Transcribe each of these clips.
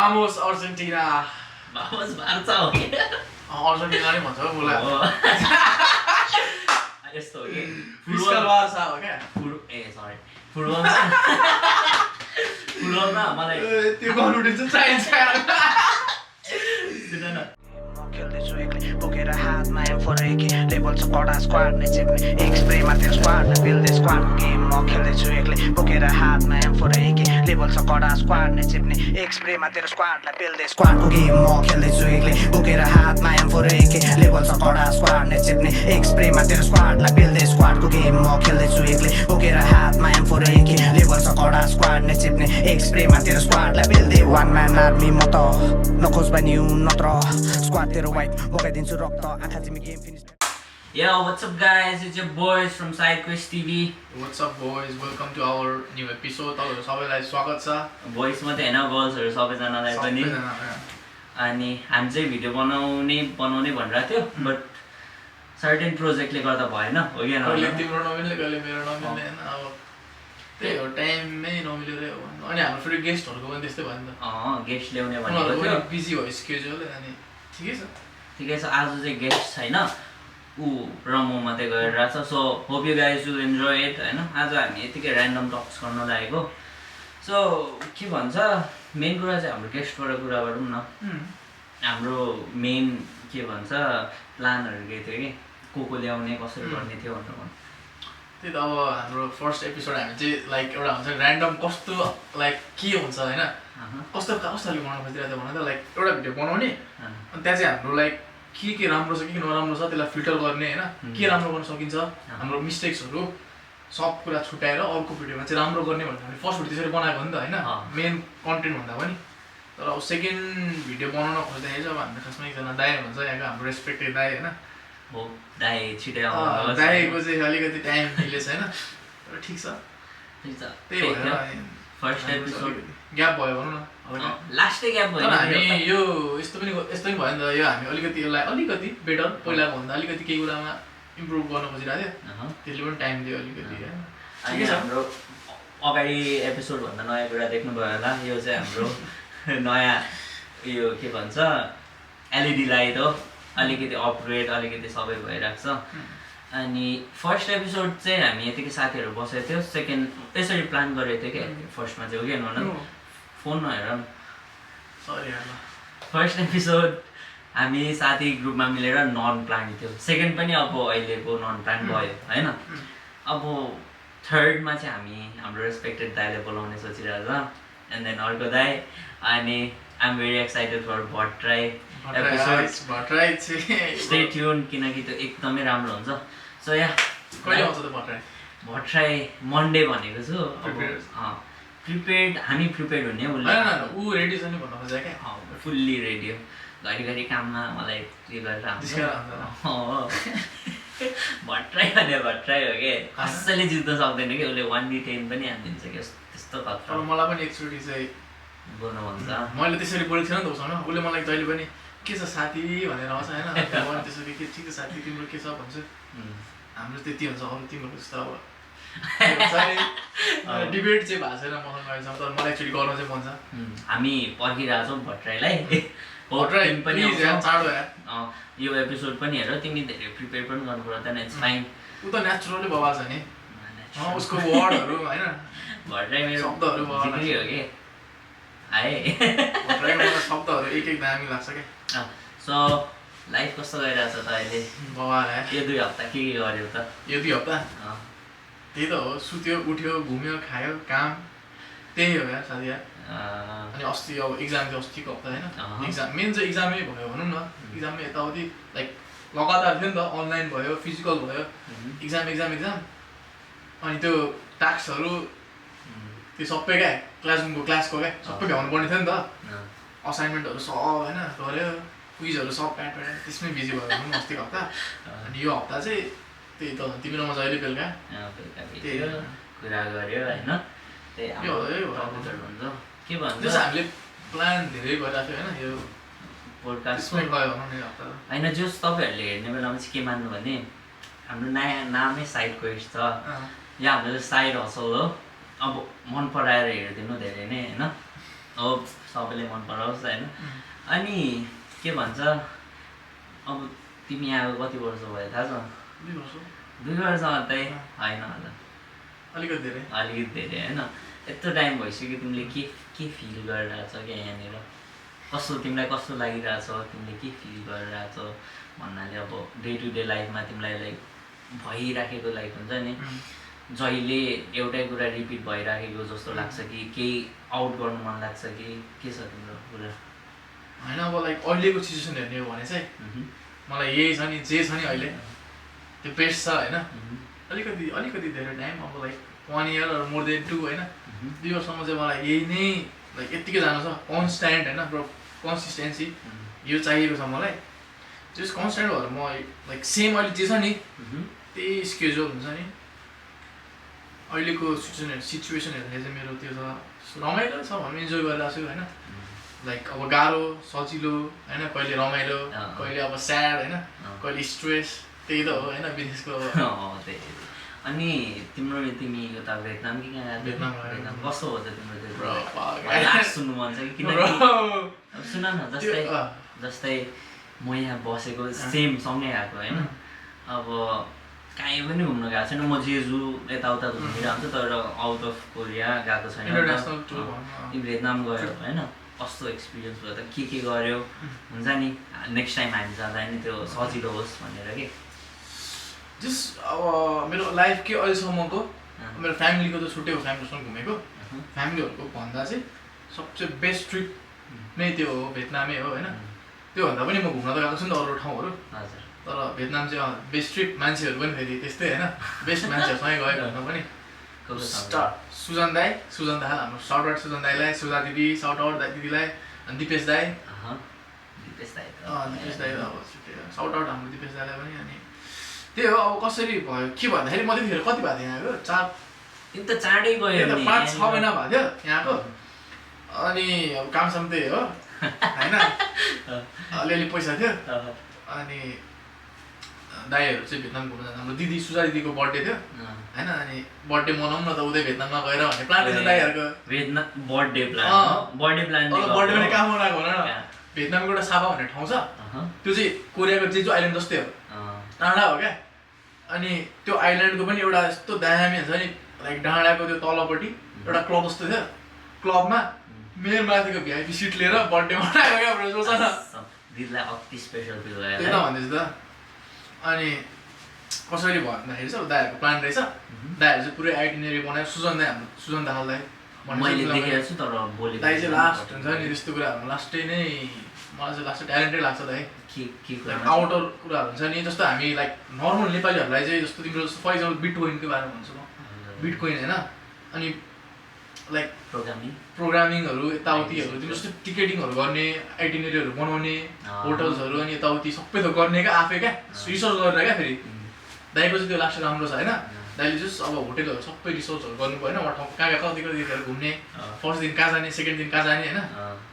Vamos Argentina. Vamos Barça हो कि Argentina नै भन्छ मलाई यस्तो हो कि फिस्कल बार्सा हो क्या फुटबलमा मलाई त्यो कन्फिडेन्स चाहिँ चाहिन्छ सुन न खेल्दैछु एक्लै बोकेर हातमा M4 लेभल छ कडा स्क्वाडले चिप्ने एक स्प्रेमा तेरो स्क्वाडलाई बिल्दै स्क्वाडको गेम म खेल्दैछु एक्लै बोकेर हातमा M4 लेभल छ कडा स्क्वाडले चिप्ने एक स्प्रेमा तेरो स्क्वाडलाई बिल्दै स्क्वाडको गेम म खेल्दैछु एक्लै बोकेर हातमा M4 लेभल छ कडा स्क्वाडले चिप्ने एक स्प्रेमा तेरो स्क्वाडलाई बिल्दै स्क्वाडको गेम म खेल्दैछु एक्लै बोकेर हातमा M4 लेभल छ कडा स्क्वाडले चिप्ने एक स्प्रेमा तेरो स्क्वाडलाई बिल्दै वान म्यान आर्मी म त नखोज बनी नत्र स्क्वाड तेरो white बोकाइदिन्छु रक्त आँखा जिमी game finish Yo, what's up guys? It's your boys from SideQuest TV. What's up boys? Welcome to our new episode. तपाईहरु सबैलाई स्वागत छ. Boys मात्रै हैन गर्ल्सहरु सबैजनालाई पनि. अनि हामी चाहिँ भिडियो बनाउने भनिरहेको थियो बट सर्टेन प्रोजेक्टले गर्दा भएन हो कि हैन? कहिले तिम्रो नमिल्ने कहिले मेरो नमिल्ने हैन अब त्यही हो टाइममै नमिलेरै हो. अनि हाम्रो फेरि गेस्टहरुको पनि त्यस्तै भयो नि त. गेस्ट ल्याउने भनेको थियो. बिजी भयो स्केड्युल अनि ठिकै छ. आज चाहिँ गेस्ट छैन. ऊ र म मात्रै गरिरहेछ. So hope you guys will enjoy it हैन. आज हामी यतिकै र्यान्डम टक्स गर्न लागेको. सो के भन्छ मेन कुरा चाहिँ हाम्रो गेस्टबाट कुरा गरौँ न. हाम्रो मेन के भन्छ प्लानहरु के थियो कि को ल्याउने कसरी गर्ने थियो भनेर. त्यही त अब हाम्रो फर्स्ट एपिसोड हामी चाहिँ लाइक एउटा हुन्छ र्यान्डम कस्तो लाइक के हुन्छ हैन कस्तो खालको बनाउन खोजिरहेको थियो भने त लाइक एउटा भिडियो बनाउने अनि त्यहाँ चाहिँ हाम्रो लाइक के राम्रो छ के नराम्रो छ त्यसलाई फिल्टर गर्ने हैन के राम्रो गर्न सकिन्छ हाम्रो मिस्टेक्सहरु सब कुरा छुटाएर अर्को भिडियोमा चाहिँ राम्रो गर्ने भनेर हामीले फर्स्ट भिडियो त्यसरी बनाएको नि त हैन मेन कन्टेन्ट भन्दा पनि तर अब सेकेन्ड भिडियो बनाउन खोज्दाखेरि चाहिँ अब हाम्रो खासमा एकजना दाइ हुन्छ यहाँको हाम्रो रेस्पेक्टेड दाइ हैन हो दाइ छिटै आउनु दाइको चाहिँ अलिकति टाइम मिलेछ हैन तर ठिक छ त्यही भएर फर्स्ट एपिसोड ग्याप भयो भनौँ न लास्टै ग्याप भयो. हामी यो यस्तो पनि भयो नि त यो हामी अलिकति यसलाई अलिकति बेटर पहिलाको भन्दा अलिकति केही कुरामा इम्प्रुभ गर्न खोजिरहेको थियो त्यसले पनि टाइम दियो अलिकति अनि हाम्रो अगाडि एपिसोड भन्दा नयाँ कुरा देख्नुभयो होला. यो चाहिँ हाम्रो नयाँ यो के भन्छ एलइडी लाइट हो. अलिकति अपग्रेड अलिकति सबै भइरहेको छ. अनि फर्स्ट एपिसोड चाहिँ हामी यतिकै साथीहरू बसेको थियो. सेकेन्ड त्यसरी प्लान गरेको थियो कि फर्स्टमा चाहिँ हो कि भन फोन नहेर सरी फर्स्ट एपिसोड हामी साथी ग्रुपमा मिलेर नन प्लान थियो. सेकेन्ड पनि अब अहिलेको नन प्लान भयो हैन. अब थर्डमा चाहिँ हामी हाम्रो रेस्पेक्टेड दाइले बोलाउने सोचिरहेको छ. एन्ड देन अर्को दाइ अनि I am very excited for Bhattarai episode. Stay tuned किनकि त्यो एकदमै राम्रो हुन्छ. सो या कहिले आउँछ त भट्टराई मन्डे भनेको छु. प्रिपेयर्ड हामी प्रिपेयर्ड हुने उसले ऊ रेडी छ नि भन्नु खोजेको क्या फुल्ली रेडी हो. घरिघरि काममा मलाई उयो गरेर भट्टराई भने भट्टराई हो कि कसैले जित्न सक्दैन कि उसले 1v10 पनि हानिदिन्छ कि त्यस्तो खतरा. मलाई पनि एकचोटि चाहिँ बोल्नु भन्छ. मैले त्यसरी बोलेको थिएन नि त उसँग उसले मलाई जहिले पनि के छ साथी भनेर आउँछ होइन त्यसरी के ठिक छ साथी तिम्रो के छ भन्छु हाम्रो त्यति हुन्छ अरू तिम्रो जस्तो अब डिबेट चाहिँ भएको छैन मसँग अहिलेसम्म तर मलाई एक्चुअली गर्न चाहिँ मन छ. हामी पर्खिरहेको छौँ भट्टराईलाई. पनि चाँडो यो एपिसोड पनि हेर तिमी धेरै प्रिपेयर पनि गर्नु पर्दैन. It's fine. ऊ त नेचुरली बवाल छ नि उसको वर्डहरू होइन भट्टराई मेरो शब्दहरू हो कि आए शब्दहरू एक दामी लाग्छ क्या. सो लाइफ कस्तो गइरहेछ त अहिले? बवाल यो 2 हप्ता के गर्यो त? यो 2 हप्ता त्यही त हो. सुत्यो उठ्यो घुम्यो खायो काम त्यही हो यार साथी यार. अनि अस्ति अब इक्जाम थियो अस्तिको हप्ता होइन इक्जाम मेन चाहिँ इक्जामै भयो भनौँ न. इक्जाममै यताउति लाइक लगातार थियो नि त. अनलाइन भयो फिजिकल भयो इक्जाम अनि त्यो टास्कहरू त्यो सबै क्या क्लासको क्या सबै भ्याउनु पर्ने थियो नि त. असाइनमेन्टहरू सब होइन गऱ्यो क्विजहरू सब प्याट त्यसमै बिजी भयो भनौँ अस्तिको हप्ता. अनि यो हप्ता चाहिँ त्यही त तिमी र म जहिले बेलुका कुरा गऱ्यो होइन. के भन्छ हामीले प्लान धेरै गरिरहेको थियो होइन यो पोडकास्टमै गयो भनौँ न यो हप्ता होइन. जस तपाईँहरूले हेर्ने बेलामा चाहिँ के मान्नु भने हाम्रो नयाँ नामै SideQuest छ. या हाम्रो चाहिँ साइड हसल हो. अब मन पराएर हेरिदिनु धेरै नै होइन. हो सबैले मन पराउँछ होइन अनि के भन्छ अब तिमी यहाँ कति वर्ष भयो थाहा छ 2 वर्ष मात्रै होइन होला अलिकति धेरै होइन यत्रो टाइम भइसक्यो तिमीले के फिल गरिरहेछ क्या यहाँनिर कस्तो तिमीलाई कस्तो लागिरहेछ तिमीले के फिल गरिरहेछ भन्नाले अब डे टु डे लाइफमा तिमीलाई लाइक भइराखेको लाइफ हुन्छ नि जहिले एउटै कुरा रिपिट भइराखेको जस्तो लाग्छ कि केही आउट गर्नु मन लाग्छ कि के छ तिम्रो कुरा होइन अब लाइक अहिलेको सिचुएसन हेर्ने हो भने चाहिँ मलाई यही छ नि जे छ नि अहिले त्यो बेस्ट छ होइन अलिकति धेरै टाइम अब like 1 year or more than 2 होइन 2 वर्षसम्म चाहिँ मलाई यही नै लाइक यत्तिकै जानु छ कन्स्ट्यान्ट होइन कन्सिस्टेन्सी यो चाहिएको छ मलाई जस्ट कन्स्ट्यान्ट भएर म लाइक सेम अहिले जे छ नि त्यही स्केड्युल हुन्छ नि अहिलेको सिचुएसन हेर्दाखेरि चाहिँ मेरो त्यो छ रमाइलो छ भनौँ इन्जोय गरिरहेको छु होइन लाइक अब गाह्रो सजिलो होइन कहिले रमाइलो कहिले अब स्याड होइन कहिले स्ट्रेस त्यही त हो होइन विदेशको अनि तिमी उता भियतनाम कि कहाँ भियतनाम कस्तो हो त तिम्रो त्यो सुन्नु मन छ कि किनकि सुन न जस्तै म यहाँ बसेको सेम सँगै आएको होइन अब कहीँ पनि घुम्न गएको छैन म जेजु यताउता घुमिरहन्छ तर आउट अफ कोरिया गएको छैन भियतनाम गयो होइन कस्तो एक्सपिरियन्स भयो त के गर्यो हुन्छ नि नेक्स्ट टाइम हामी जाँदा नि त्यो सजिलो होस् भनेर कि जस्ट अब मेरो लाइफ के अहिलेसम्मको मेरो फ्यामिलीको त छुट्टै हो फ्यामिलीसँग घुमेको फ्यामिलीहरूको भन्दा चाहिँ सबसे बेस्ट ट्रिप नै त्यो हो भियतनामै हो होइन त्योभन्दा पनि म घुम्न त गएको छु नि त अरू ठाउँहरू तर भियतनाम चाहिँ बेस्ट ट्रिप मान्छेहरू पनि फेरि त्यस्तै होइन बेस्ट मान्छेहरूसँगै गएको हुन पनि सुजन दाई हाम्रो साउट आउट सुजन दाईलाई सुजा दिदी साउट आउट दिदीलाई अनि दिपेश दाई अब साउट आउट हाम्रो दिपेश दाईलाई पनि अनि त्यही हो अब कसरी भयो के भन्दाखेरि म त्यतिखेर कति भएको थियो यहाँको 4 गयो 5-6 महिना भएको थियो यहाँको अनि अब कामसाम त्यही हो होइन अलिअलि पैसा थियो अनि दाईहरू चाहिँ भियतनाम घुम्न जान्छ हाम्रो दिदी सुजा दिदीको बर्थडे थियो होइन अनि बर्थडे मनाउँ न त उतै भियतनाममा गएर भन्ने प्लान रहेछ दाईहरूको बर्थडे प्लान पनि कहाँ मनाएको भन न भियतनामको एउटा सापा भन्ने ठाउँ छ त्यो चाहिँ कोरियाको जेजु आइल्यान्ड जस्तै हो डाँडा हो क्या अनि त्यो आइल्यान्डको पनि एउटा यस्तो दामी हुन्छ नि लाइक डाँडाको त्यो तलपट्टि एउटा क्लब जस्तो थियो क्लबमा मेरो माथिको भिआइपी सिट लिएर बर्थडे मनाएको क्या सोच न दिदीलाई अति स्पेसल फिल भयो त्यही त भन्दैछु त अनि कसरी भन्दाखेरि चाहिँ दाईहरूको प्लान रहेछ दाईहरू चाहिँ पुरै आइटिनेरी बनायो सुजन दाहाललाई मैले देखेको छु तर बोले दाई चाहिँ लास्ट हुन्छ नि त्यस्तो कुराहरू लास्टै नै मलाई चाहिँ लास्ट ट्यालेन्टै लाग्छ दाइ आउटर कुराहरू हुन्छ नि जस्तो हामी लाइक नर्मल नेपालीहरूलाई चाहिँ जस्तो तिम्रो जस्तो फर इक्जाम्पल बिटकोइनको बारेमा भन्छु म बिटकोइन होइन अनि लाइक प्रोग्रामिङहरू यताउतिहरू तिम्रो जस्तो टिकेटिङहरू गर्ने आइटिनेरीहरू बनाउने होटल्सहरू अनि यताउति सबै थोक गर्ने क्या आफै क्या रिसर्च गरेर क्या फेरि दाइको चाहिँ त्यो लास्ट राम्रो छ होइन दाइले जस्ट अब होटेलहरू सबै रिसर्चहरू गर्नु भयो होइन ठाउँ कहाँ कतिखेर घुम्ने फर्स्ट दिन कहाँ जाने सेकेन्ड दिन कहाँ जाने होइन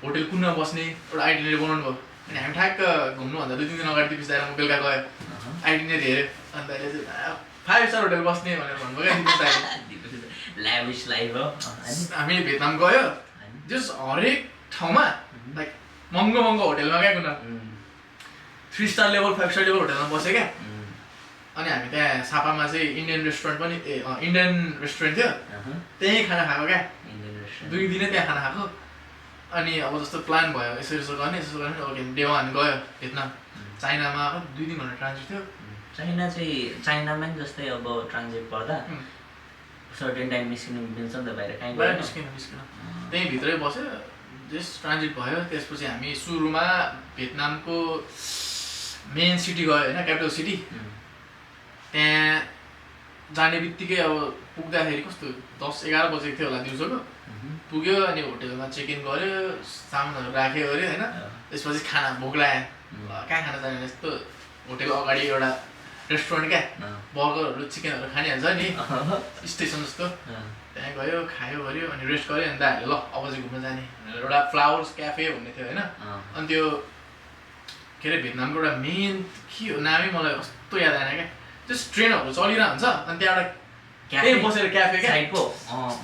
होटेल कुनमा बस्ने एउटा आइटिनेरी बनाउनु भयो अनि हामी ठ्याक्क घुम्नुभन्दा 2-3 दिन अगाडि दिपेश दाइलाई म बेलुका गयो आइटिनेरी हेऱ्यो अनि दाइले चाहिँ 5 स्टार होटेल बस्ने भनेर भन्नुभयो क्या दिपेश दाइले ल्याभिस लाइफ हो हामी भियतनाम गयो जस्ट हरेक ठाउँमा लाइक महँगो होटेलमा क्या कुन 3 स्टार लेभल 5 स्टार लेभल होटेलमा बस्यो क्या अनि हामी त्यहाँ सापामा चाहिँ इन्डियन रेस्टुरेन्ट थियो त्यहीँ खाना खाएको क्या 2 दिनै त्यहाँ खाना खाएको अनि अब जस्तो प्लान भयो यसो गर्ने ओके डे 1 गयो भियतनाम चाइनामा 2 दिन भनेर ट्रान्जिट थियो चाइनामा नि जस्तै अब ट्रान्जिट पर्दा सर्टेन टाइम निस्किनु मिल्छ नि त बाहिर निस्किन त्यहीँ भित्रै बस्यो जस्ट ट्रान्जिट भयो त्यसपछि हामी सुरुमा भियतनामको मेन सिटी गयो होइन क्यापिटल सिटी त्यहाँ जाने बित्तिकै अब पुग्दाखेरि कस्तो 10-11 बजेको थियो होला दिउँसोको पुग्यो अनि होटेलमा चेक इन गऱ्यो सामानहरू राख्यो अरे होइन त्यसपछि खाना भोक लाग्यो कहाँ खाना जाने यस्तो होटेल अगाडि एउटा रेस्टुरेन्ट क्या बर्गरहरू चिकनहरू खानिहाल्छ नि स्टेसन जस्तो त्यहाँ गयो खायो गऱ्यो अनि रेस्ट गऱ्यो अनि दाइहरूले ल अब चाहिँ घुम्न जाने भनेर एउटा फ्लावर्स क्याफे भन्ने थियो होइन अनि त्यो के अरे भियतनामको एउटा मेन के हो नामै मलाई कस्तो याद आएन क्या जस्ट ट्रेनहरू चलिरहन्छ अनि त्यहाँ एउटा क्याफे बसेर क्याफे क्या साइडको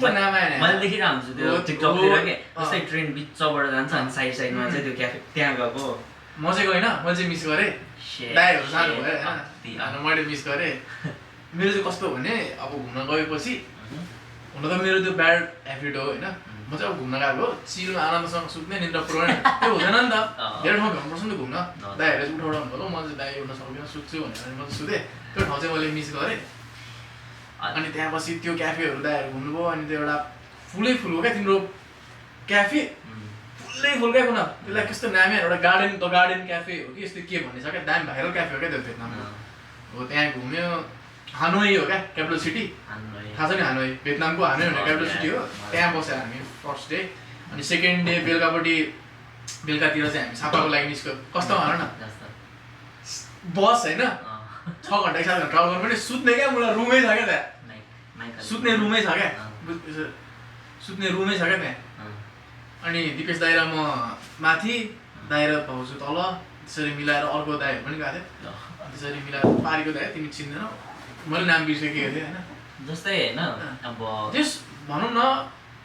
मैले देखिरहेको हुन्छु त्यो टिकटकतिर के जस्तै ट्रेन बिचबाट जान्छ अनि साइडमा चाहिँ त्यो क्याफे त्यहाँ गएको म चाहिँ गएन मैले चाहिँ मिस गरेँ दाइहरू सानो भयो होइन मैले मिस गरेँ मेरो चाहिँ कस्तो भने अब घुम्न गएपछि हुन त मेरो त्यो ब्याड ह्याबिट हो होइन म चाहिँ अब घुम्न गएको चिलमा आनन्दसँग सुत्ने निन्द्रा पुऱ्याउने त्यो हुँदैन नि त धेरै ठाउँ भ्याउनुपर्छ नि त घुम्न दाइहरूले चाहिँ उठाउनु भयो म चाहिँ दाइ उठ्न सक्दिनँ सुत्छु भनेर म चाहिँ सुतेँ त्यो ठाउँ चाहिँ मैले मिस गरेँ अनि त्यहाँपछि त्यो क्याफेहरू दाइहरू घुम्नुभयो अनि त्यो एउटा फुलै फुल हो क्या तिम्रो क्याफे फुल्लै फुल क्या कुना त्यसलाई कस्तो नामै एउटा गार्डन द गार्डन क्याफे हो कि यस्तो के भन्ने छ क्या दामी भाइरल क्याफे हो क्या त्यो भियतनामको हो त्यहाँ घुम्यो हानोई हो क्या क्यापिटल सिटी थाहा छ नि हानोई भियतनामको हानोई भन्ने क्यापिटल सिटी हो त्यहाँ बस्यो हामी फर्स्ट डे अनि सेकेन्ड डे बेलुकातिर चाहिँ हामी छापाको लागि निस्क्यो कस्तो भन न बस होइन 6 घन्टा 7 घन्टा ट्राभल गर्नु पनि सुत्ने क्या मलाई रुमै छ क्या त्यहाँ सुत्ने रुमै छ क्या त्यहाँ अनि दिपेश दाइ र म माथि दाइ र भाउजू तल त्यसरी मिलाएर अर्को दाइहरू पनि गएको थियो त्यसरी मिलाएर पारीको दाइ तिमी चिन्दैनौ मैले नाम बिर्सेको थिएँ होइन जस्तै होइन अब जस भनौँ न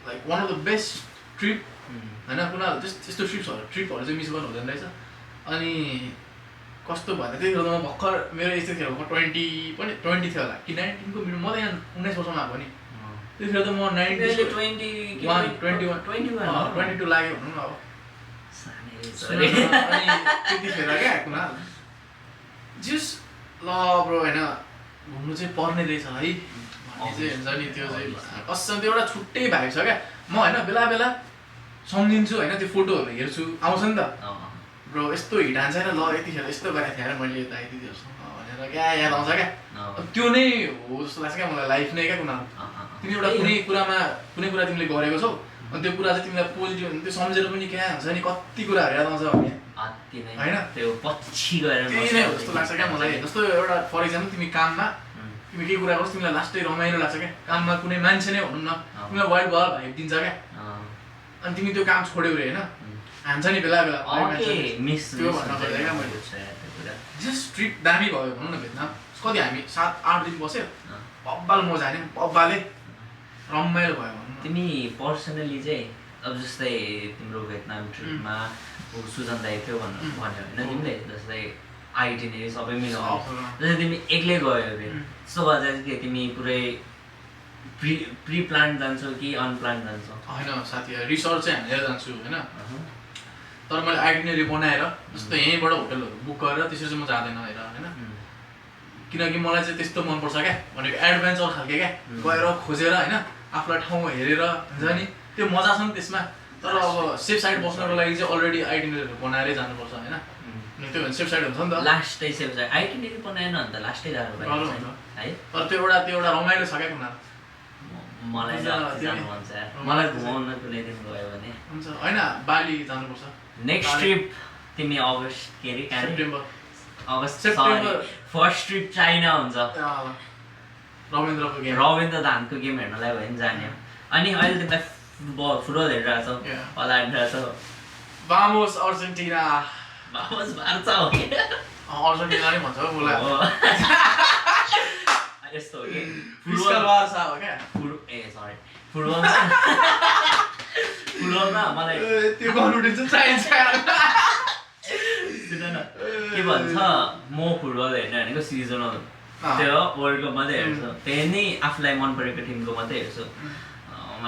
like one of the best trip होइन कुना त्यस्तो ट्रिपहरू चाहिँ मिस गर्नु हुँदैन रहेछ अनि कस्तो भन्दा त्यतिखेर त म भर्खर मेरो एज त्यतिखेर भर्खर 20 थियो होला कि 19 को मिडल म त यहाँ 19 वर्षमा आएको नि त्यतिखेर त म 22 लाग्यो भनौँ न अब अनि त्यतिखेर क्या कुना जस ल ब्रो होइन घुम्नु चाहिँ पर्ने रहेछ है भन्ने चाहिँ हुन्छ नि त्यो चाहिँ कसम त्यो एउटा छुट्टै भाइब छ क्या म होइन बेला बेला सम्झिन्छु होइन त्यो फोटोहरू हेर्छु आउँछ नि त ब्रो यस्तो हिट हान्छ होइन ल यतिखेर यस्तो गरेको थिएँ मैले दाइ दिदीहरूसँग भनेर क्या याद आउँछ क्या त्यो नै हो जस्तो लाग्छ क्या मलाई लाइफ नै क्या कुना तिमी एउटा कुनै कुरा तिमीले गरेको छौ अनि त्यो कुरा चाहिँ तिमीलाई पोजिटिभ हुन्छ त्यो सम्झेर पनि क्या हुन्छ नि कति कुराहरू याद आउँछ भने होइन त्यो पछि गएर त्यही नै हो जस्तो लाग्छ क्या मलाई जस्तो एउटा फर इक्जाम्पल तिमी काममा तिमी केही कुरा गर्छौ तिमीलाई लास्टै रमाइलो लाग्छ क्या काममा कुनै मान्छे नै भनौँ न तिमीलाई वाइल्ड भएर भाइब दिन्छ क्या अनि तिमी त्यो काम छोड्यौ रे होइन हान्छ नि बेला बेला त्यो भन्न खोजेँ क्या मैले जस्ट ट्रिप दामी भयो भनौँ न भियतनाम कति हामी 7-8 दिन बस्यो बब्बाल मजा हान्यो बब्बाले रमाइलो भयो भनौँ न तिमी पर्सनली चाहिँ अब जस्तै तिम्रो भियतनाम ट्रिपमा सुजन दाइ थियो भन्यो होइन तिमीले जस्तै आइटिनेरी सबै मिलाउनु जस्तै तिमी एक्लै गयो अरे सो गर्दा चाहिँ तिमी पुरै प्री प्लान जान्छौ कि अनप्लान जान्छौ होइन साथी रिसर्च चाहिँ हामी लिएर जान्छु होइन तर मैले आइटिनेरी बनाएर जस्तो यहीँबाट होटलहरू बुक गरेर त्यसरी चाहिँ म जाँदैन हेर होइन किनकि मलाई चाहिँ त्यस्तो मनपर्छ क्या भनेको एडभेन्चर खालके क्या गएर खोजेर होइन आफूलाई ठाउँ हेरेर हुन्छ नि त्यो मजा छ नि त्यसमा तर अब सेफ साइड बस्नको लागि चाहिँ अलरेडी आइटिनेरीहरू बनाएरै जानुपर्छ होइन त्यो भने सेफ साइड हुन्छ नि त लास्टै सेफ साइड आइटिनेरी बनाएन भने त लास्टै जानु है तर त्यो एउटा रमाइलो छ क्या कुना मलाई जानु मन छ मलाई घुमाउन कुनै दिन गयो भने हुन्छ होइन बाली जानुपर्छ नेक्स्ट ट्रिप तिमी अगस्त के अरे सेप्टेम्बर फर्स्ट ट्रिप चाइना हुन्छ रविन्द्र धानको गेम हेर्नलाई भयो नि जाने अनि अहिले तिमीलाई फुटबल हेरिरहेको छौ होला हेरिरहेको छौ Vamos Argentina Vamos Barça हो कि अर्जेन्टिना नै भन्छ मलाई यस्तो हो कि फुटबल बार्सा हो क्या फुटबलमा मलाई त्यो कन्फिडेन्स चाहिन्छ के भन्छ म फुटबल हेर्ने भनेको सिजनल त्यो वर्ल्ड कप मात्रै हेर्छु त्यही नै आफूलाई मन परेको टिमको मात्रै हेर्छु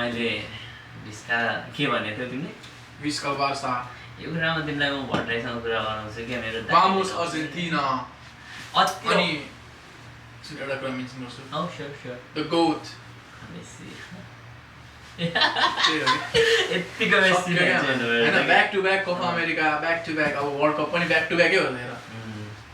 मैले भिस्का के भनेको थियो तिमीले भिस्का बार्सा यो कुरामा तिमीलाई म भट्टराईसँग कुरा गराउँछु क्या मेरो Vamos Argentina अनि एउटा कुरा मेन्सन गर्छु स्योर द गोट यतिको मेसी हैन back to back Copa America back to back अब वर्ल्ड कप पनि ब्याक टु ब्याकै हो हेर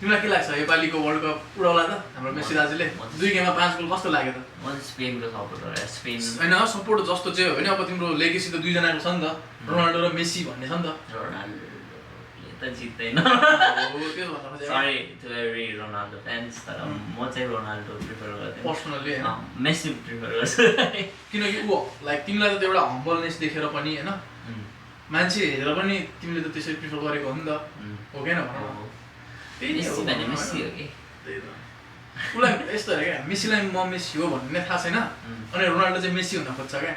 तिमीलाई के लाग्छ योपालिको वर्ल्ड कप उडाउला त हाम्रो मेसी दाजुले 2 गेममा 5 गोल कस्तो लाग्यो त म स्पेनको सपोर्टर हो स्पेन हैन सपोर्ट जस्तो चाहिँ हो भने अब तिम्रो लेगेसी त दुई जनाको छ नि त रोनाल्डो र मेसी भन्ने छ नि त रोनाल्डोले त जित्दैन हो त्यो भन्न खोजेँ sorry to every Ronaldo fans तर म चाहिँ रोनाल्डो प्रिफर गर्छु पर्सनली हैन मेसी प्रिफर गर्छु किनकि उ लाइक तिमीलाई त एउटा हम्बलनेस देखेर पनि हैन मान्छे हेरेर पनि तिमीले त त्यसरी प्रिफर गरेको हो नि त हो के न भन मेसी भने मेसी हो कि उसलाई यस्तो अरे क्या मेसीलाई म मेसी हो भन्ने थाहा छैन अनि रोनाल्डो चाहिँ मेसी हुन खोज्छ क्या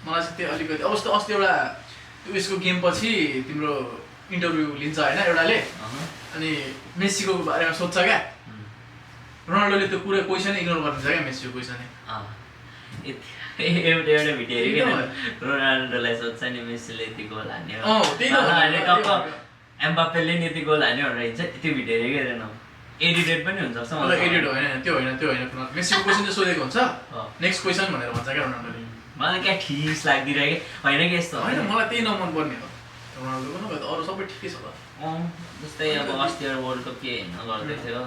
मलाई चाहिँ त्यो अलिकति अब जस्तो अस्ति एउटा उसको गेम पछि तिम्रो इन्टरभ्यू लिन्छ होइन एउटाले अनि मेसीको बारेमा सोध्छ क्या रोनाल्डोले त्यो पुरै क्वेसनै इग्नोर गरिदिन्छ क्या मेसीको क्वेसनै एउटा भिडियो हेरेको रोनाल्डोलाई सोध्छ नि मेसीले यति गोल हान्यो एम्बाप्पेले नि यति गोल हान्यो भनेर हिँड्छ त्यो भिडियो हेरेको हेरेन एडिटेड पनि हुन्छ एडिट होइन त्यो होइन मेसीको क्वेसन चाहिँ सोधेको हुन्छ नेक्स्ट क्वेसन भनेर भन्छ क्या रोनाल्डोले मलाई क्या ठिस लाग्दिरहेको होइन कि यस्तो होइन मलाई त्यही नमन पर्ने हो रोनाल्डोको नभए त अरू सबै ठिकै छ त जस्तै अब अस्ति वर्ल्ड कप के हेर्न गर्दै थियो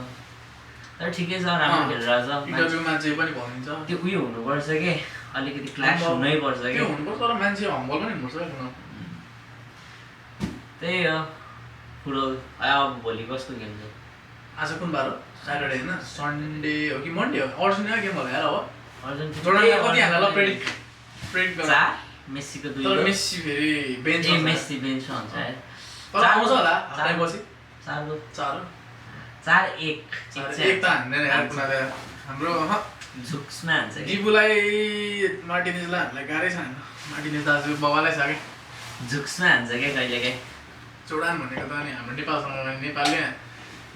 तर ठिकै छ राम्रो खेलिरहेछ इन्टरभ्यूमा जे पनि भनिन्छ त्यो उयो हुनुपर्छ के अलिकति क्लास हुनैपर्छ के हुनुपर्छ तर मान्छे हम्बल पनि हुनुपर्छ क्या त्यही हो फुटबल अब भोलि कसको गेम छ आज कुन बार हो स्याटरडे होइन सन्डे हो कि मन्डे हो अर्जेन्टिना गेम होला यार अब अर्जेन्टिना कति हाल्ला ल प्रेडिक्ट गर 4 मेसीको 2 तर मेसी फेरि बेन्च मेसी बेन्च हुन्छ है तर आउँछ होला हप्तापछि 4 एक त हान्दैन यार कुनाले हाम्रो झुक्समा हान्छ डिबुलाई मार्टिनेजलाई हामीलाई गाह्रै छ होइन मार्टिनेज दाजु बाबालाई छ क्या झुक्समा हान्छ क्या कहिलेकाहीँ जोडान भनेको त अनि हाम्रो नेपालसँग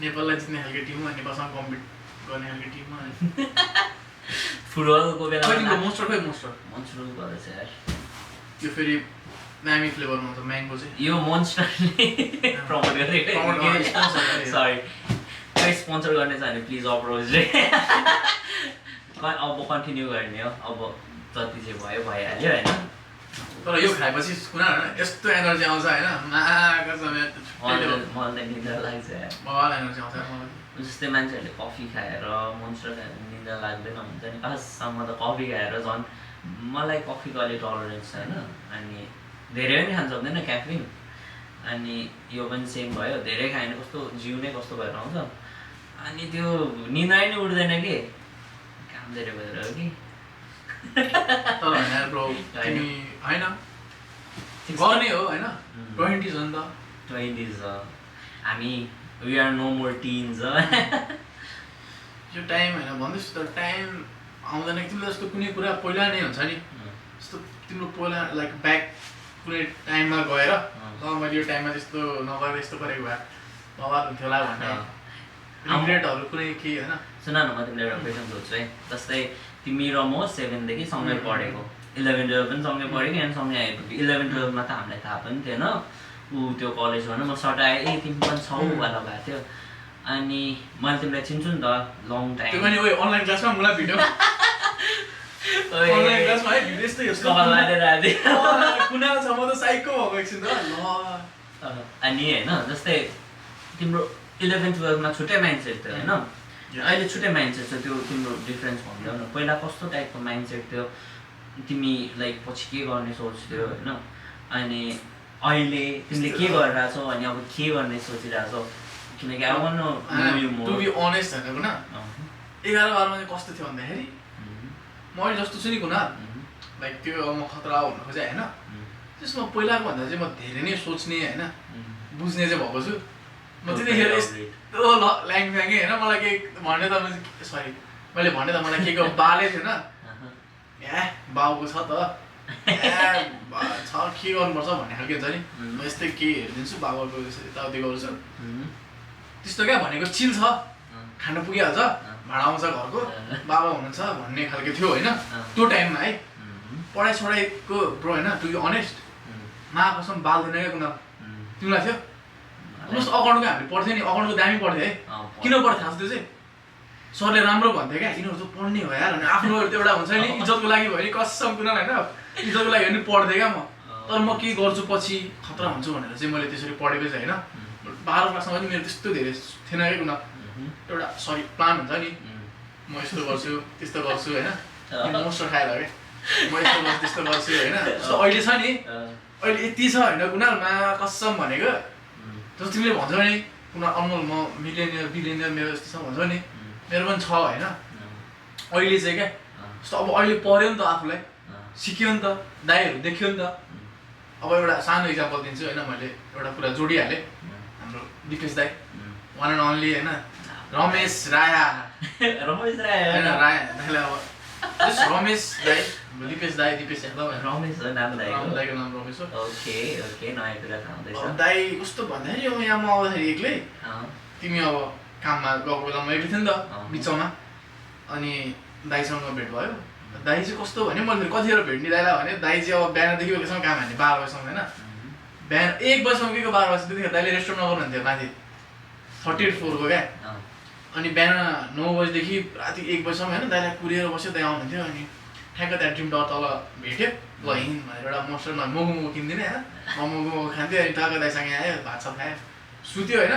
नेपाललाई जित्ने खालको टिम हो नेपालसँग कम्पिट गर्ने खालको टिम हो फुटबलको बेला मोस्टर गरेछ यार त्यो फेरि नामी फ्लेभरमा हुन्छ म्याङ्गो चाहिँ यो मोन्स्टरले प्रमोट गरेको सरी कोही स्पोन्सर गर्ने छ भने प्लिज अप्रोच रे अब कन्टिन्यू गर्ने हो अब जति चाहिँ भयो भइहाल्यो होइन तर यो खाएपछि कुना यस्तो एनर्जी आउँछ होइन मलाई निद्रा लाग्छ एनर्जी आउँछ मलाई जस्तै मान्छेहरूले कफी खाएर मोन्स्टर खाएर निद्रा लाग्दैन हुन्छ नि खाससम्म त कफी खाएर झन् मलाई कफीको अलिक टलरेन्स छैन अनि धेरै पनि खान सक्दैन क्याफिन अनि यो पनि सेम भयो धेरै खायो भने कस्तो जिउ नै कस्तो भएर आउँछ अनि त्यो निद्रा नै उठ्दैन कि काम धेरै भएर हो कि तर ब्रो तिमी होइन गर्ने हो होइन 20s हो नि त 20s हामी we are no more teens यो टाइम होइन भन्दैछु त टाइम आउँदैन तिमीले जस्तो कुनै कुरा पहिला नै हुन्छ नि जस्तो तिम्रो पहिला लाइक ब्याक कुनै टाइममा गएर मैले यो टाइममा त्यस्तो नगरेर यस्तो गरेको भए बाबा हुन्थ्यो होला भन्ने रिग्रेटहरू कुनै के होइन सुन न म तिमीलाई एउटा क्वेसन सोध्छु है जस्तै तिमी र म 7 देखि सँगै पढेको 11-12 पनि सँगै पढेको अनि सँगै आइपुग्यो 11-12 मा त हामीलाई थाहा पनि थिएन ऊ त्यो कलेज भन म सटाएँ ए तिमी पनि छौ वाला भएको थियो अनि मैले तिमीलाई चिन्छु नि त लङ टाइम त्यो पनि अनलाइन क्लासमा मलाई भिडियो अनलाइन क्लासमा है भिडियो यस्तै हो कपाल मारेर आदि कुना छ म त साइको भएको एकछिन त ल अनि हैन जस्तै तिम्रो 11-12 मा छुट्टै माइन्डसेट थियो हैन अहिले छुट्टै माइन्डसेट छ त्यो तिम्रो डिफरेन्स भन्दै हो न पहिला कस्तो टाइपको माइन्डसेट थियो तिमी लाइक पछि के गर्ने सोच्थ्यौ हैन अनि अहिले तिमीले के गरिरहेछौ अनि अब के गर्ने सोचिरहेछौ किनकि I want no you more to be honest हैन कुना 11-12 मा कस्तो थियो भन्दाखेरि म अहिले जस्तो छु नि कुना लाइक त्यो म खतरा हुन खोजे हैन त्यसमा पहिलाको भन्दा चाहिँ म धेरै नै सोच्ने हैन बुझ्ने चाहिँ भएको छु म त्यतिखेर यस्तो ल्याङफ्याङे हैन मलाई के भन्ने त सरी मैले भने त मलाई केको बालै थिएन ए बाउको छ त ए छ के गर्नुपर्छ भन्ने खालको हुन्छ नि म यस्तै के हेरिदिन्छु बाबाको यताउति गर्छु त्यस्तो क्या भनेको चिल छ खानु पुगिहाल्छ भाडा आउँछ घरको बाबा हुनुहुन्छ भन्ने खालको थियो होइन त्यो टाइममा है पढाइ सढाइको ब्रो होइन टु बी अनेस्ट कसम बाल्दैन क्या कुना तिमीलाई थियो जस्तो अकाउन्टको हामीले पढ्थ्यो नि अकाउन्टको दामी पढ्थ्यो है किन पढ्थ्यो थाहा छ त्यो चाहिँ सरले राम्रो भन्थ्यो क्या यिनीहरू त पढ्ने हो यार अनि आफ्नो एउटा हुन्छ नि इज्जतको लागि भयो नि कसम कुना होइन इज्जतको लागि भने पढ्थेँ क्या म तर म के गर्छु पछि खतरा हुन्छु भनेर चाहिँ मैले त्यसरी पढेको चाहिँ होइन 12 क्लासमा पनि मेरो त्यस्तो धेरै थिएन क्या कुना एउटा सरी प्लान हुन्छ नि म यस्तो गर्छु त्यस्तो गर्छु होइन मोस्टर खाएर क्या म यस्तो गर्छु त्यस्तो गर्छु होइन जस्तो अहिले छ नि अहिले यति छ होइन कुनालमा कसम भनेको जस्तो तिमीले भन्छौ नि कुना अनमोल म मिलियनियर बिलियनियर मेरो यस्तो छ भन्छौ नि मेरो पनि छ होइन अहिले चाहिँ क्या जस्तो अब अहिले पढ्यो नि त आफूलाई सिक्यो नि त दाइहरू देख्यो नि त अब एउटा सानो इक्जाम्पल दिन्छु होइन मैले एउटा कुरा जोडिहालेँ हाम्रो दिपेश दाई वान एन्ड ओन्ली होइन रमेश राया रमेश राया हैन राया दाइले अब जस रमेश दाइ दिपेश यादव रमेश हो नाम दाइको दाइको नाम रमेश हो ओके ओके नयाँ कुरा थाहा हुँदैछ दाइ कस्तो भन्दाखेरि अब यहाँ म आउँदाखेरि एक्लै तिमी अब काममा गएको बेला म एक्लै थिएँ नि त बिचमा अनि दाइसँग भेट भयो दाइ चाहिँ कस्तो भने मैले फेरि कतिखेर भेट्ने दाइलाई भने दाइ चाहिँ अब बिहानदेखि बेलुकासम्म काम हान्ने 12 बजीसम्म होइन बिहान 1 बजीसम्म के 12 बजी त्यतिखेर दाइले रेस्टुरेन्ट नगर्नुहुन्थ्यो माथि 38 फ्लोरको क्या अनि बिहान 9 बजीदेखि राति 1 बजीसम्म होइन दाइलाई कुरेर बस्यो दाइ आउनुहुन्थ्यो अनि ठ्याक्क त्यहाँ ड्रिम टावर तल भेट्यो ल हिँड भनेर एउटा मोस्टर मोमो किनिदिने होइन मोमो खान्थ्यो अनि टक्क दाइसँग आयो भात सब खायो सुत्यो होइन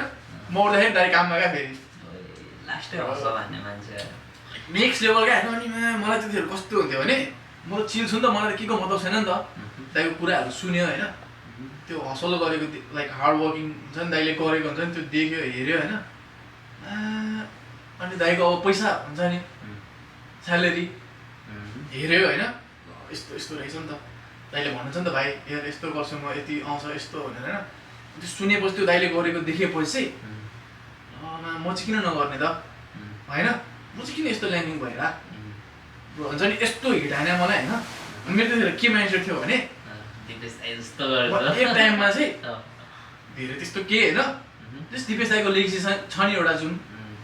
म उठ्दाखेरि दाइ काममा क्या फेरि लास्टै हँस भन्ने मान्छे नेक्स्ट लेभल क्या होइन अनि मलाई त्यतिखेर कस्तो हुन्थ्यो भने म त चिल छु नि त मलाई त के को मतलब छैन नि त दाइको कुराहरू सुन्यो होइन त्यो हसल गरेको लाइक हार्ड वर्किङ हुन्छ नि दाइले गरेको हुन्छ नि त्यो देख्यो हेऱ्यो होइन अनि दाइको अब पैसा हुन्छ नि स्यालेरी हेऱ्यो होइन यस्तो यस्तो रहेछ नि त दाइले भन्नुहुन्छ नि त भाइ यार यस्तो गर्छु म यति आउँछ यस्तो भनेर होइन त्यो सुनेपछि त्यो दाइले गरेको देखेपछि चाहिँ म चाहिँ किन नगर्ने त होइन म चाहिँ किन यस्तो ल्याङ्गिङ भएर हुन्छ नि यस्तो हिट हाने मलाई होइन मेरो त्यतिखेर के माइन्डसेट थियो भने एक टाइममा चाहिँ धेरै त्यस्तो के होइन जस दिपेश दाइको लेगेसी छ नि एउटा जुन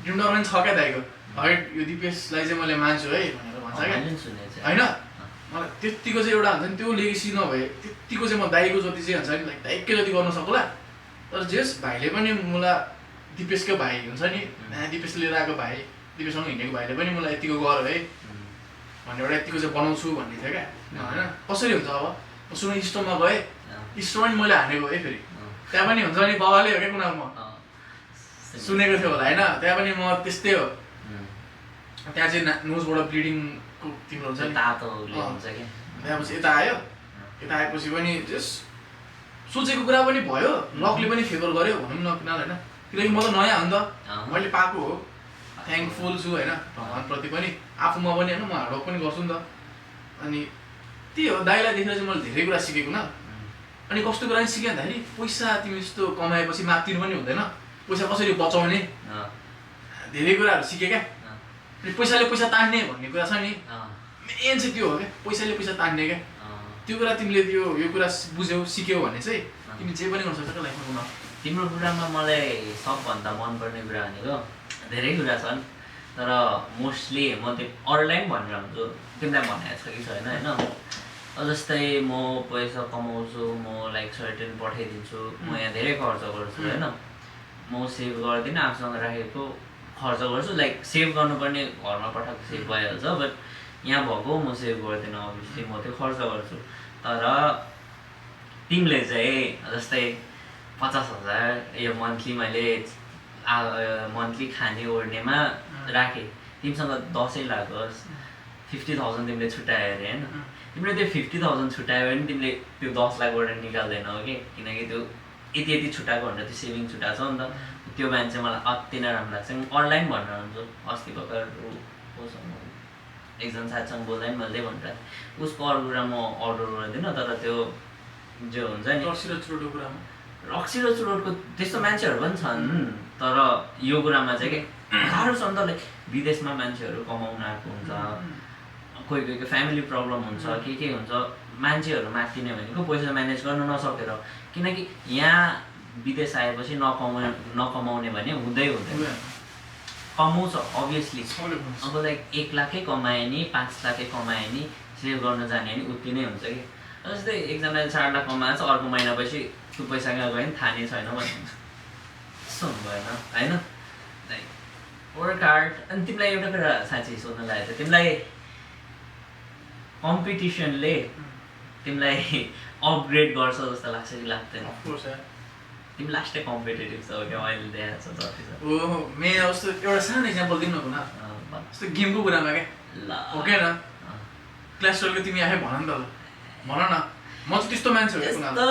ड्रिम टावर पनि छ क्या दाइको है यो दिपेशलाई चाहिँ मैले मान्छु है भनेर भन्छ क्या होइन मलाई त्यतिको चाहिँ एउटा हुन्छ नि त्यो लेगेसी नभए त्यतिको चाहिँ म दाइको जति चाहिँ हुन्छ नि लाइक दाइकै जति गर्न सक्ला तर जेस भाइले पनि मलाई दिपेशको भाइ हुन्छ नि दिपेशले लिएर आएको भाइ दिपेशसँग हिँडेको भाइले पनि मलाई यतिको गर है भन्ने एउटा यतिको चाहिँ बनाउँछु भन्ने थियो क्या होइन कसरी हुन्छ अब सुन स्टोरमा गएँ स्टोरमा पनि मैले हानेको है फेरि त्यहाँ पनि हुन्छ नि बाबाले हो क्या कुनाल म सुनेको थियो होला होइन त्यहाँ पनि म त्यस्तै हो त्यहाँ चाहिँ नोजबाट ब्लिडिङको तिम्रो हुन्छ नि त्यहाँपछि यता आयो यता आएपछि पनि जस सोचेको कुरा पनि भयो लकले पनि फेभर गर्यो भनौँ न किनभने होइन किनकि म त नयाँ हो नि त मैले पाएको हो थ्याङ्कफुल छु होइन भगवान्प्रति पनि आफूमा पनि होइन म हार्डवर्क पनि गर्छु नि त अनि त्यही हो दाइलाई देखेर चाहिँ मैले धेरै कुरा सिकेको न अनि कस्तो कुरा सिकेँ भन्दाखेरि पैसा तिमी यस्तो कमाएपछि माग्तिनु पनि हुँदैन पैसा कसरी बचाउने धेरै कुराहरू सिकेँ क्या पैसाले पैसा तान्ने भन्ने कुरा छ नि मेन चाहिँ त्यो हो क्या पैसाले पैसा तान्ने क्या त्यो कुरा तिमीले यो कुरा बुझ्यौ सिक्यौ भने चाहिँ तिमी जे पनि गर्न सक्छौ लाइफमा तिम्रो कुरामा मलाई सबभन्दा मनपर्ने कुरा भनेको धेरै कुरा छन् तर मोस्टली म त्यो अरूलाई पनि भनेर हुन्छु तिमीलाई भनेको छ कि छैन होइन जस्तै म पैसा कमाउँछु म लाइक सर्टेन पठाइदिन्छु म यहाँ धेरै खर्च गर्छु होइन म सेभ गर्दिनँ आफूसँग राखेको खर्च गर्छु लाइक सेभ गर्नुपर्ने घरमा पठाएको सेभ भइहाल्छ बट यहाँ भएको म सेभ गर्दिनँ अभियसली म त्यो खर्च गर्छु तर तिमीले चाहिँ जस्तै 50,000 यो मन्थली मैले मन्थली खाने ओर्नेमा राखेँ तिमीसँग 10 लागोस् 50,000 तिमीले छुट्यायो अरे होइन तिमीले त्यो 50,000 छुट्यायो भने तिमीले त्यो 10 लाखबाट निकाल्दैनौ कि किनकि त्यो यति यति छुट्याएको भनेर त्यो सेभिङ छुट्याएको छ नि त त्यो मान्छे मलाई अति नै राम्रो लाग्छ अनलाइन भनेर हुन्छु अस्ति भर्खर एकजना साथीसँग बोल्दा पनि मैले भनेर उसको अरू कुरा म अर्डर गर्दिनँ तर त्यो जो हुन्छ नि रक्सी र चुरोटको त्यस्तो मान्छेहरू पनि छन् तर यो कुरामा चाहिँ के गाह्रो छ नि त लाइक विदेशमा मान्छेहरू कमाउन आएको हुन्छ कोही कोहीको फ्यामिली प्रब्लम हुन्छ के हुन्छ मान्छेहरू माथिने भनेको पैसा म्यानेज गर्न नसकेर किनकि यहाँ विदेश आएपछि नकमाउने भने हुँदैन कमाउँछ अभियसली अब लाइक 1 लाखै कमाए नि 5 लाखै कमाए नि सेभ गर्न जाने नि उति नै हुन्छ कि जस्तै एकजनाले 4 लाख कमाएछ अर्को महिनापछि त्यो पैसा कहाँ गयो नि थाहा नै छैन भन्नु भएन होइन लाइक वर्क हार्ड अनि तिमीलाई एउटा कुरा साँच्चै सोध्न लागेको थियो तिमीलाई कम्पिटिसनले तिमीलाई अपग्रेड गर्छ जस्तो लाग्छ कि लाग्दैन तिमी लास्टै कम्पिटेटिभ छौ क्या अहिले देखाएको छ जति छ ओ मेन जस्तो एउटा सानो इक्जाम्पल दिनु न जस्तो गेमको कुरामा क्या हो क्या न क्लास 12 को तिमी आफै भन नि त भन न म चाहिँ त्यस्तो मान्छे हो यस्तो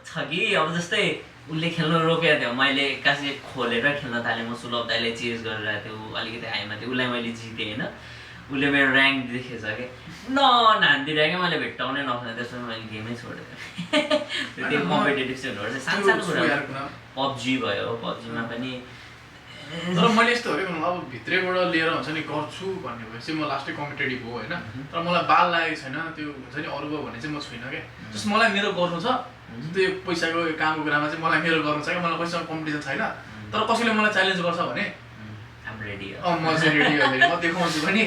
छ कि अब जस्तै उसले खेल्न रोकेको थियो मैले एक्कासी खोलेर खेल्न थालेँ म सुलभ दाइले चेज गरिरहेको थियो अलिकति हाइमा थियो उसलाई मैले जितेँ होइन उसले मेरो ऱ्याङ्क देखेछ कि नान्दिरहेँ क्या मैले भेट्टाउनै नखाने त्यसमा मैले गेमै छोडेँ त्यो कम्पिटेटिभ चाहिँ हुनुपर्छ सानो सानो कुरा पब्जी भयो पब्जीमा पनि तर मैले यस्तो हो कि अब भित्रैबाट लिएर हुन्छ नि गर्छु भन्ने भएपछि म लास्टै कम्पिटेटिभ हो होइन तर मलाई बाल लागेको छैन त्यो हुन्छ नि अरूको भन्ने चाहिँ म छुइनँ क्या जस्ट मलाई मेरो गर्नु छ त्यो पैसाको कामको कुरामा चाहिँ मलाई मेरो गर्नु छ क्या मलाई कसैसँग कम्पिटिसन छैन तर कसैले मलाई च्यालेन्ज गर्छ भने म चाहिँ रेडी हो म देखाउँछु भने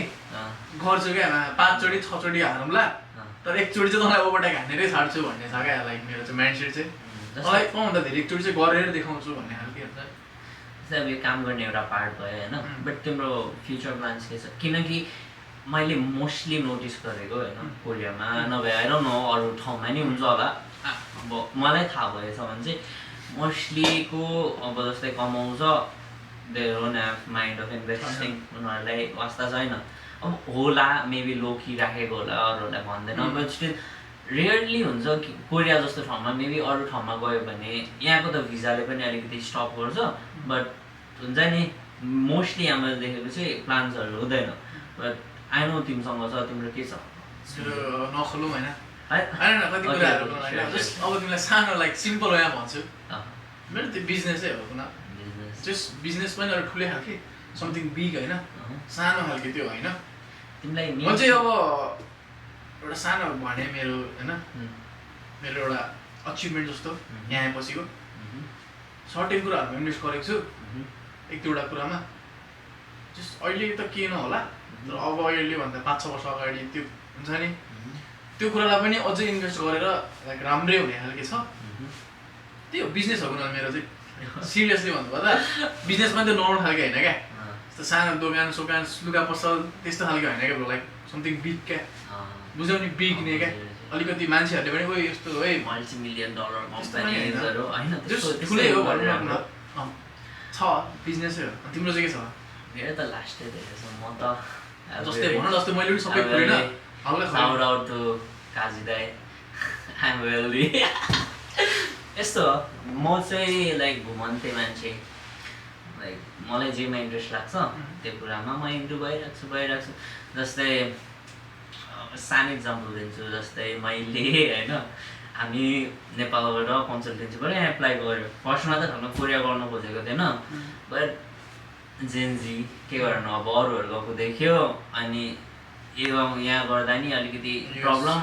गर्छु क्या 5 चोटि 6 चोटि हारौँला तर एकचोटि चाहिँ तँलाई ओभरटेक हानेरै छाड्छु भन्ने छ क्या लाइक मेरो चाहिँ माइन्डसेट चाहिँ मलाई कहाँभन्दा धेरै एकचोटि चाहिँ गरेर देखाउँछु भन्ने खालको हुन्छ जस्तै अब यो काम गर्ने एउटा पार्ट भयो होइन बट तिम्रो फ्युचर प्लान्स के छ किनकि मैले मोस्टली नोटिस गरेको होइन कोरियामा नभए आएर न अरू ठाउँमा नि हुन्छ होला अब मलाई थाहा भएछ भने चाहिँ मोस्टलीको अब जस्तै कमाउँछ they don't have mind of investing उनीहरूलाई वास्ता छैन अब होला मेबी लोकी राखेको होला अरूहरूलाई भन्दैन बट स्टिल रेयरली हुन्छ कि कोरिया जस्तो ठाउँमा मेबी अरू ठाउँमा गयो भने यहाँको त भिजाले पनि अलिकति स्टप गर्छ बट हुन्छ नि मोस्टली यहाँ मैले देखेको चाहिँ प्लान्सहरू हुँदैन बट आई नो तिमीसँग छ तिम्रो के छ नखोलौँ होइन कति कुराहरू अब तिमीलाई सानो लाइक सिम्पल यहाँ भन्छु मेरो त्यो बिजनेसै हो कुन जस्ट बिजनेस पनि अरू ठुलै खालके समथिङ बिग होइन सानो खालके त्यो होइन तिमीलाई म चाहिँ अब एउटा सानो भने मेरो होइन मेरो एउटा अचिभमेन्ट जस्तो यहाँ आएपछिको सर्टेन कुराहरूमा इन्भेस्ट गरेको छु एक दुईवटा कुरामा जस्ट अहिले त के नहोला तर अब अहिले भन्दा 5-6 वर्ष अगाडि त्यो हुन्छ नि त्यो कुरालाई पनि अझै इन्भेस्ट गरेर लाइक राम्रै हुने खालके छ त्यही हो बिजनेस हो कुन मेरो चाहिँ सिरियसली भन्नुपर्दा बिजनेस पनि त्यो नर्मल खालको होइन क्या जस्तो सानो दोकान सोकान लुगा पसल त्यस्तो खालको होइन क्या लाइक समथिङ बिग क्या बुझ्यौ नि बिग ने क्या अलिकति मान्छेहरूले पनि ओइ यस्तो है $multi-million कम्पनीहरु हैन ठुलै हो भनौँ न छ बिजनेसै हो तिम्रो चाहिँ के छ मेरो त लास्टै रहेछ म त जस्तै भन जस्तै मैले पनि सबै खोइन हल्ला shout out to काजी दाइ I'm wealthy यस्तो म चाहिँ लाइक घुमन्ते मान्छे लाइक मलाई जेमा इन्ट्रेस्ट लाग्छ त्यो कुरामा म इन्टु भइरहेको छु जस्तै सानो इक्जाम्पल दिन्छु जस्तै मैले हैन हामी नेपालबाट कन्सल्टेन्सीबाट एप्लाई गर्यो फर्स्टमा त हामी कोरिया गर्न खोजेको थिएन बट जेनजी के गर्नु अब अरूहरु गएको देख्यो अनि यहाँ गर्दा नि अलिकति प्रब्लम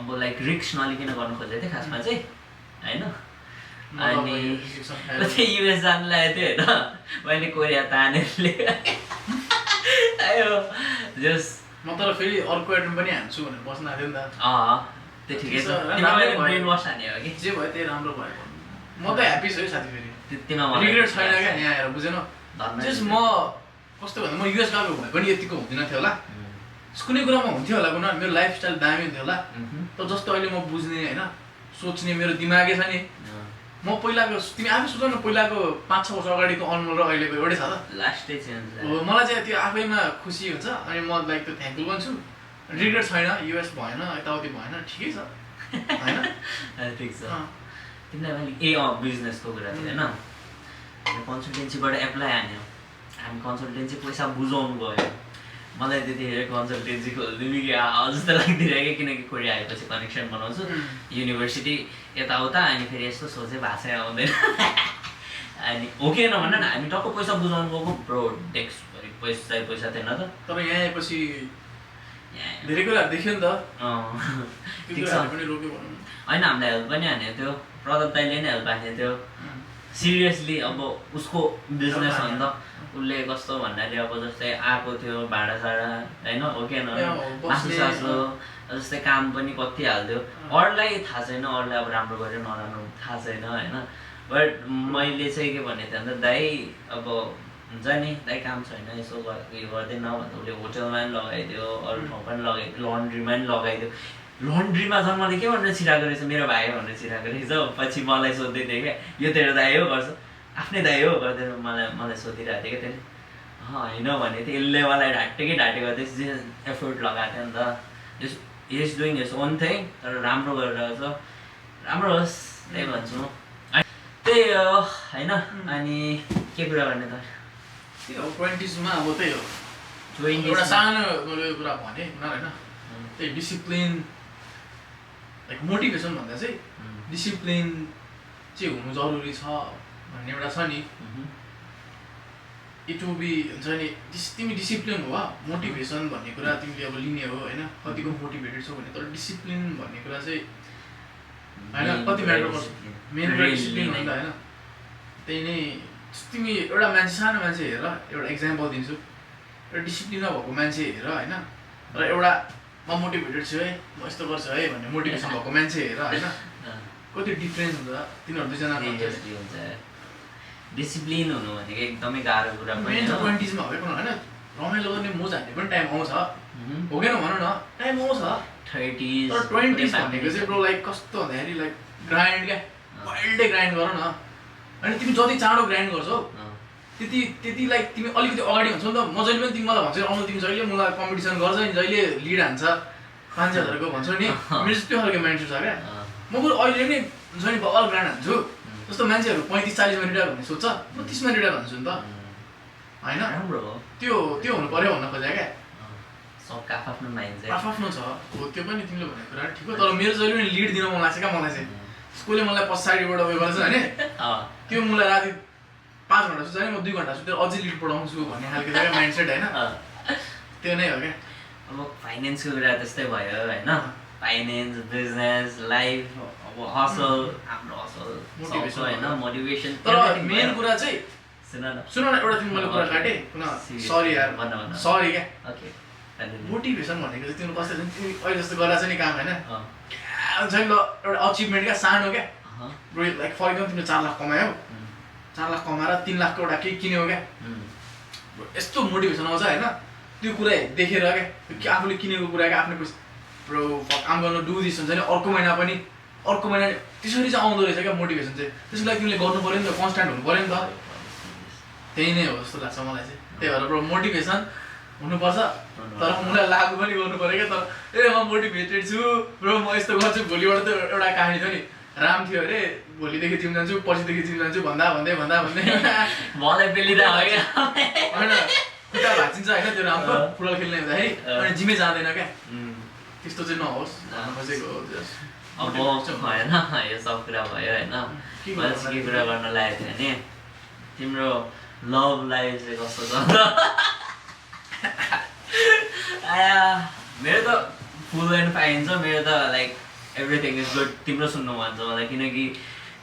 अब लाइक रिस्क नलिकन गर्न खोजेको थिएँ खासमा चाहिँ हैन अनि पछि युएस जान लागेको थियो हैन मैले कोरिया तानेर आयो जस म तर फेरि अर्को एटम पनि हान्छु भनेर बस्न आएको थियो नि त त्यो ठिकै छ तिमीले ब्रेन वाश हाने हो कि जे भयो त्यही राम्रो भयो म त ह्याप्पी छु है साथी फेरि त्यतिमा रिग्रेट छैन क्या यहाँ आएर बुझेन जस्ट म कस्तो भन्दा म युएस गएको भए पनि यतिको हुँदैन थियो होला कुनै कुरामा हुन्थ्यो होला कुन मेरो लाइफस्टाइल दामी हुन्थ्यो होला तर जस्तो अहिले म बुझ्ने होइन सोच्ने मेरो दिमागै छ नि म पहिलाको तिमी आफै सोच न पहिलाको 5-6 वर्ष अगाडिको अनमोल र अहिलेको एउटै छ त लास्टै चेन्ज हो मलाई चाहिँ त्यो आफैमा खुसी हुन्छ अनि म लाइक त्यो थ्याङ्कफुल पनि छु रिग्रेट छैन युएस भएन यताउति भएन ठिकै छ हैन ठिक छ तिमीलाई मैले बिजनेसको कुरा थियो हैन कन्सल्टेन्सीबाट एप्लाई हान्यो हामी कन्सल्टेन्सी पैसा बुझाउनु गयो मलाई त्यतिखेर कन्सल्टेन्सी खोलिदिनु कि जस्तो लाग्दिरहेको किनकि कोरिया आएपछि कनेक्सन बनाउँछु युनिभर्सिटी यताउता अनि फेरि यस्तो सोचे भाषै आउँदैन अनि ओके नभन न हामी टक्क पैसा बुझाउनु गएको ब्रो डेक्स पैसा थिएन त तर यहाँ आएपछि धेरै कुराहरू देख्यो नि त होइन हामीलाई हेल्प पनि हानेको थियो प्रदत्त दाइले नै हेल्प हानेको थियो सिरियसली अब उसको बिजनेस हो नि त उसले कस्तो भन्नाले अब जस्तै आएको थियो भाँडासाँडा होइन ओके न मासु जस्तै काम पनि कति हाल्थ्यो अरूलाई थाहा छैन अरूलाई अब राम्रो गर्यो नराम्रो थाहा छैन होइन बट मैले चाहिँ के भनेको थिएँ अन्त दाइ अब हुन्छ नि दाइ काम छैन यसो उयो गर्दैन भन्दा उसले होटलमा पनि लगाइदियो अरू ठाउँ पनि लगाइदियो लन्ड्रीमा पनि लगाइदियो लन्ड्रीमा झन् मैले के भनेर छिराएको रहेछ मेरो भाइ भनेर छिराएको रहेछ पछि मलाई सोध्दै थिएँ क्या यो तेरो दाइ हो गर्छ आफ्नै दाइ हो गर्दैन मलाई सोधिरहेको थियो क्या त्यसले होइन भनेको थियो यसले मलाई ढाँटेको त्यसपछि एफोर्ट लगाएको थियो नि त is doing his own thing तर राम्रो गरिरहेको छ राम्रो होस् त्यही भन्छु म त्यही हो होइन अनि के कुरा गर्ने त त्यही हो 20s मा अब त्यही हो 20s एउटा सानो मैले कुरा भने होइन त्यही डिसिप्लिन लाइक मोटिभेसन भन्दा चाहिँ डिसिप्लिन चाहिँ हुनु जरुरी छ भन्ने एउटा छ नि इट विल बी हुन्छ नि तिमी डिसिप्लिन हो मोटिभेसन भन्ने कुरा तिमीले अब लिने हो होइन कतिको मोटिभेटेड छौ भने तर डिसिप्लिन भन्ने कुरा चाहिँ होइन कति म्याटर गर्छ मेन कुरा डिसिप्लिन हो नि त होइन त्यही नै तिमी एउटा मान्छे सानो मान्छे हेर एउटा इक्जाम्पल दिन्छु एउटा डिसिप्लिन नभएको मान्छे हेर होइन र एउटा म मोटिभेटेड छु है म यस्तो गर्छु है भन्ने मोटिभेसन भएको मान्छे हेर होइन कति डिफ्रेन्स हुन्छ तिनीहरू दुईजना डिसिप्लिन हुनु भनेको एकदमै गाह्रो कुरा मेन 20s मा भएको होइन रमाइलो गर्ने मोज हान्ने पनि टाइम आउँछ हो किन भनौँ न टाइम आउँछ 30s तर 20s भनेको चाहिँ ब्रो लाइक कस्तो भन्दाखेरि लाइक ग्राइन्ड क्या वाइल्डै ग्राइन्ड गर न अनि तिमी जति चाँडो ग्राइन्ड गर्छौ त्यति लाइक तिमी अलिकति अगाडि हुन्छौ नि त म जहिले पनि तिमी मलाई भन्छ आउनु तिमी जहिले मलाई कम्पिटिसन गर्छ नि जहिले लिड हान्छ 5000को भन्छौ नि मेरो चाहिँ त्यो खालको माइन्डसेट छ क्या म बरु अहिले नै हुन्छ नि बल ग्राइन्ड हान्छु जस्तो मान्छेहरू 35-40 मा रिटायर हुने सोध्छ म 30 मा रिटायर हुन्छु नि त होइन त्यो हुनु पर्यो भन्न खोजेँ क्या सबका आफ्नो माइन्ड आफ्नो छ हो त्यो पनि तिमीले भनेको कुरा ठिक हो तर मेरो जहिले पनि लिड दिन मन लाग्छ क्या मलाई चाहिँ स्कुलले मलाई पछाडिबाट उयो गर्छ होइन त्यो मलाई राति 5 घन्टा सुत्छ नि म 2 घन्टा सुतेर अझै लिड पढाउँछु भन्ने खालको छ क्या माइन्डसेट होइन त्यो नै हो क्या अब फाइनेन्सको कुरा त्यस्तै भयो होइन फाइनेन्स बिजनेस लाइफ अब हसल हाम्रो हसल मोटिभेसन होइन मोटिभेसन तर मेन कुरा चाहिँ सुन न एउटा तिमी मैले कुरा काटेँ सरी यार सरी क्या ओके मोटिभेसन भनेको चाहिँ तिम्रो कस्तो छ तिमी अहिले जस्तो गरिरहेको छ नि काम होइन हुन्छ नि ल एउटा अचिभमेन्ट क्या सानो क्या लाइक फर इक्जाम्पल तिमीले 4 लाख कमायौ 4 लाख कमाएर 3 लाखको एउटा केही किन्यौ क्या यस्तो मोटिभेसन आउँछ होइन त्यो कुरा देखेर क्या आफूले किनेको कुरा क्या आफ्नो ब्रो काम गर्न डु दिस हुन्छ नि अर्को महिना त्यसरी चाहिँ आउँदो रहेछ क्या मोटिभेसन चाहिँ त्यसको लागि तिमीले गर्नु पऱ्यो नि त कन्स्ट्यान्ट हुनु पऱ्यो नि त त्यही नै हो जस्तो लाग्छ मलाई चाहिँ त्यही भएर ब्रो मोटिभेसन हुनुपर्छ तर मलाई लागु पनि गर्नु पऱ्यो क्या तर म मोटिभेटेड छु ब्रो म यस्तो गर्छु भोलिबाट त एउटा कहानी थियो नि राम थियो अरे भोलिदेखि जिम जान्छु पर्सिदेखि जिम जान्छु भन्दै मलाई बेलिदा होइन खुट्टा भाँचिन्छ होइन त्यो रामको फुटबल खेल्ने हुँदाखेरि अनि जिमै जाँदैन क्या त्यस्तो चाहिँ नहोस् भन्न खोजेको हो अब होइन यो सब कुरा भयो होइन मैले चाहिँ के कुरा गर्न लागेको थियो भने तिम्रो लभ लाइफ चाहिँ कस्तो छ मेरो त फुल एन्ड फाइन छ मेरो त लाइक एभ्रिथिङ इज गुड तिम्रो सुन्नु मन छ मलाई किनकि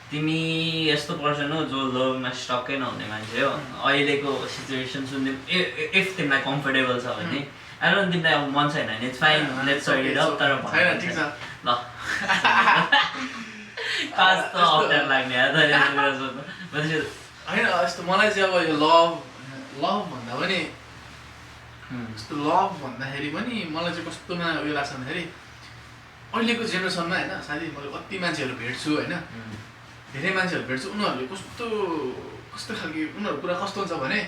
तिमी यस्तो पर्सन हो जो लभमा स्टक्कै नहुने मान्छे हो अहिलेको सिचुएसन सुन्ने इफ तिमीलाई कम्फर्टेबल छ भने आई तिमीलाई अब मन छैन भने it's fine let's sort it out तर ल पास त अप्ठ्यारो लाग्ने होइन यस्तो मलाई चाहिँ अब यो लभ भन्दा पनि यस्तो लभ भन्दाखेरि पनि मलाई चाहिँ कस्तोमा उयो लाग्छ भन्दाखेरि अहिलेको जेनेरेसनमा होइन साथी मैले कति मान्छेहरू भेट्छु होइन धेरै मान्छेहरू भेट्छु उनीहरूले कस्तो खालको उनीहरूको कुरा कस्तो हुन्छ भने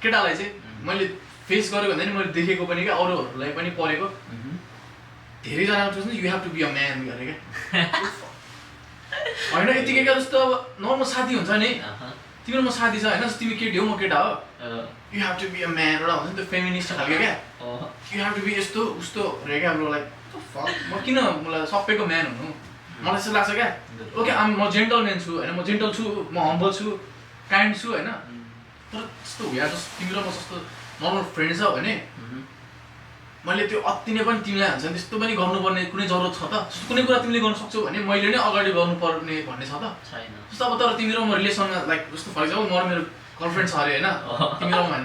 केटालाई चाहिँ मैले फेस गरेको भन्दा नि मैले देखेको पनि क्या अरूहरूलाई पनि पढेको धेरैजना सोच्नु you have to be a man गरे क्या होइन यतिकै क्या जस्तो अब नर्मल साथी हुन्छ नि तिम्रो म साथी छ होइन तिमी केटी हो म केटा हो you have to be a man एउटा हुन्छ नि त्यो फेमिनिस्ट खालको क्या यु हेभ टु बी यस्तो उस्तो रे क्या हाम्रो लाइक म किन मलाई सबैको म्यान हुनु मलाई यस्तो लाग्छ क्या ओके म जेन्टल म्यान छु होइन म जेन्टल छु म हम्बल छु काइन्ड छु होइन तर त्यस्तो या जस्तो तिमी र म जस्तो नर्मल फ्रेन्ड छ भने मैले त्यो अति नै पनि तिमीलाई हुन्छ त्यस्तो पनि गर्नुपर्ने कुनै जरुरत छ त कुनै कुरा तिमीले गर्न सक्छौ भने मैले नै अगाडि गर्नुपर्ने भन्ने छ त छैन जस्तो अब तर तिमी र म रिलेसनमा लाइक जस्तो फर इक्जाम्पल म र मेरो गर्लफ्रेन्ड छ अरे होइन तिमी र म होइन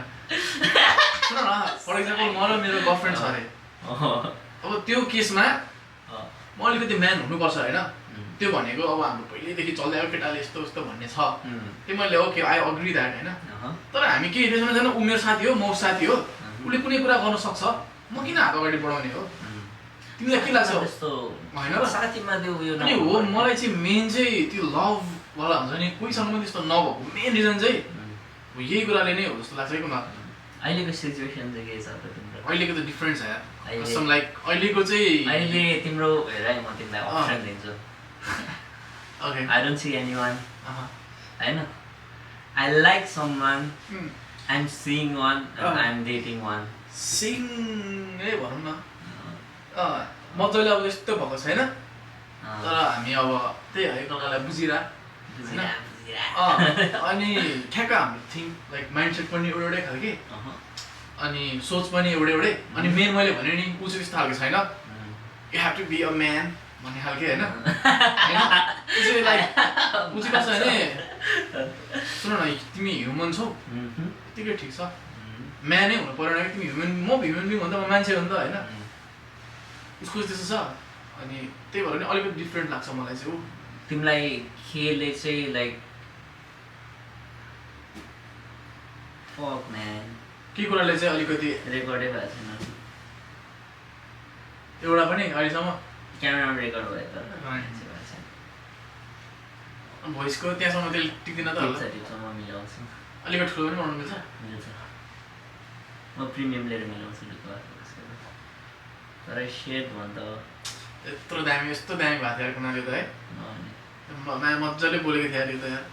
सुन न फर इक्जाम्पल म र मेरो गर्लफ्रेन्ड छ अरे अब त्यो केसमा म अलिकति म्यान हुनुपर्छ होइन त्यो भनेको अब हाम्रो पहिल्यैदेखि चल्दै आएको केटाले यस्तो उस्तो भन्ने छ त्यो मैले ओके आई अग्री द्याट होइन तर हामी के रिलेसनमा छैन ऊ मेरो साथी हो म साथी हो उसले कुनै कुरा गर्न सक्छ म किन हात अगाडि बढाउने हो तिमीलाई के लाग्छ त्यस्तो होइन र साथीमा त्यो उयो अनि हो मलाई चाहिँ मेन चाहिँ त्यो लभवाला हुन्छ नि कोहीसँग पनि त्यस्तो नभएको मेन रिजन चाहिँ यही कुराले नै हो जस्तो लाग्छ कि मलाई अहिलेको सिचुएसन चाहिँ के छ त तिम्रो अहिलेको त डिफरेन्ट छ यार कसम लाइक अहिलेको चाहिँ अहिले तिम्रो हेर है म तिमीलाई अप्सन दिन्छु okay I don't see anyone हैन I like someone I am seeing one and I am dating one सिङ नै भनौँ न मजाले अब यस्तो भएको छैन तर हामी अब त्यही है कसैलाई बुझिरह अनि ठ्याक्क हाम्रो थिङ्क लाइक माइन्डसेट पनि एउटै खालके अनि सोच पनि एउटै अनि मेन मैले भने नि ऊ चाहिँ त्यस्तो खालको छैन you have to be a man भन्ने खालके होइन लाइक ऊ चाहिँ कस्तो भने सुन न तिमी ह्युमन छौ त्यतिकै ठिक छ म्यानै हुनु परेन कि तिमी ह्युमन म ह्युमन बिङ हो नि त म मान्छे हो नि त होइन उसको त्यस्तो छ अनि त्यही भएर नि अलिकति डिफ्रेन्ट लाग्छ मलाई चाहिँ ऊ तिमीलाई खेलले चाहिँ लाइक फक म्यान के कुराले चाहिँ अलिकति रेकर्डै भएको छैन एउटा पनि अहिलेसम्म क्यामेरामा रेकर्ड भयो तर भोइसको त्यहाँसम्म त्यसले टिक्दैन त होला टिप्सम्म मिलाउँछु अलिकति ठुलो पनि बनाउनु मिल्छ मिल्छ म प्रिमियम लिएर मिलाउँछु तर सेट भन्दा यत्रो दामी यस्तो दामी भएको थियो कुनाले त है मजाले बोलेको थियो अरे त यार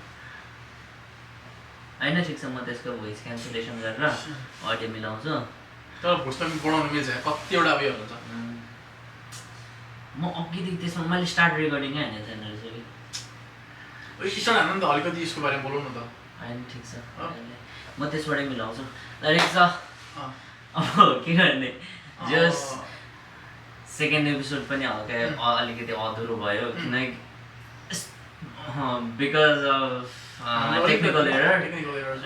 होइन ठिक छ म त्यसको भोइस क्यान्सलेसन गरेर अडियो मिलाउँछु तर भोइस पनि बनाउनु मिल्छ कतिवटा उयो हुन्छ म अघिदेखि त्यसमा मैले स्टार्ट रेकर्डिङै हानेको छैन रहेछ कि स्टार्ट हान्नु नि त अलिकति यसको बारेमा बोलाउनु न त होइन ठिक छ म त्यसबाटै मिलाउँछु ठिक छ अब के गर्ने जस सेकेन्ड एपिसोड पनि हल्का अलिकति अधुरो भयो किनकि बिकज अफ टेक्निकल एरर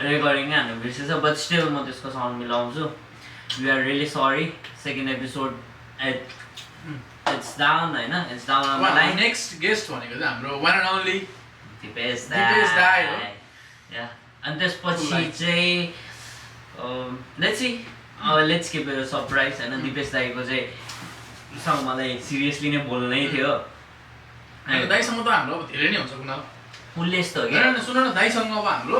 रेकर्डिङै हान्नु बिर्सेछ बट स्टिल म त्यसको साउन्ड मिलाउँछु we are really sorry second episode it's down होइन it's down on the line next guest भनेको चाहिँ हाम्रो वान एन्ड ओन्ली दिपेश दाइ या अनि त्यसपछि चाहिँ let's keep it a surprise होइन दिपेश दाइको चाहिँ सँग मलाई सिरियसली नै बोल्नै थियो दाइसँग त हाम्रो अब धेरै नै हुन्छ कुना उसले यस्तो हो कि सुन न दाइसँग अब हाम्रो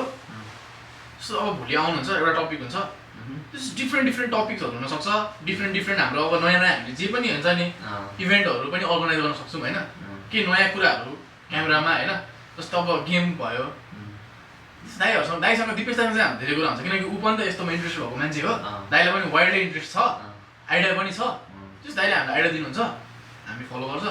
जस्तो अब भोलि आउनुहुन्छ एउटा टपिक हुन्छ डिफ्रेन्ट टपिक्सहरू हुनसक्छ डिफ्रेन्ट हाम्रो अब नयाँ हामीले जे पनि हुन्छ नि इभेन्टहरू पनि अर्गनाइज गर्न सक्छौँ होइन के नयाँ कुराहरू क्यामेरामा होइन जस्तो अब गेम भयो दाइसँग दिपेश दाइसँग चाहिँ हाम्रो धेरै कुरा हुन्छ किनकि ऊ पनि त यस्तोमा इन्ट्रेस्ट भएको मान्छे हो दाइलाई पनि वाइल्डली इन्ट्रेस्ट छ आइडिया पनि छ जस दाइले हामीलाई आइडिया दिनुहुन्छ हामी फलो गर्छ